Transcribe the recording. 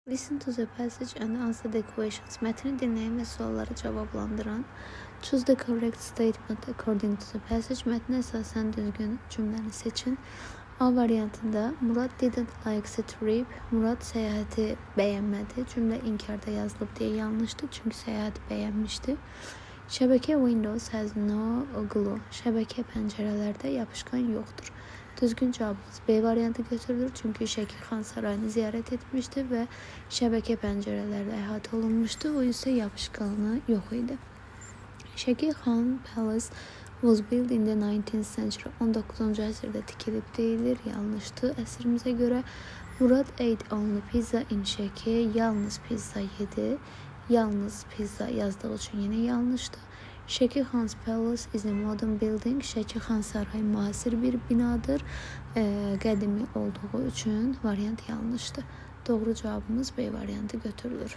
Listen to the passage and answer the questions. Mətni dinləyin və sualları cavablandırın. Choose the correct statement according to the passage. Mətnə əsasən düzgün cümləni seçin. A variantında Murad didn't like the trip. Murad səyahəti bəyənmədi. Cümlə inkarda yazılıb deyə yanlışdır, çünki səyahəti bəyənmişdi. Şəbəkə Windows has no glue. Şəbəkə pəncərələrdə yapışqan yoxdur. Düzgün cavabımız B variantı götürülür, çünki Şəkirxan sarayını ziyarət etmişdi və şəbəkə pəncərələrlə əhatə olunmuşdu. O isə yapışqanı yox idi. Şəkirxan Palace was built in the 19th century. 19-cu əsrdə tikilib deyilir, yanlışdır. Əsrimizə görə Murad ate only pizza in Şəki. Yalnız pizza yedi. Yalnız pizza yazdığı üçün yenə yanlışdır. Şəkirxan's Palace is a modern building. Şəkirxan sarayı müasir bir binadır. Qədimi olduğu üçün variant yanlışdır. Doğru cavabımız B variantı götürülür.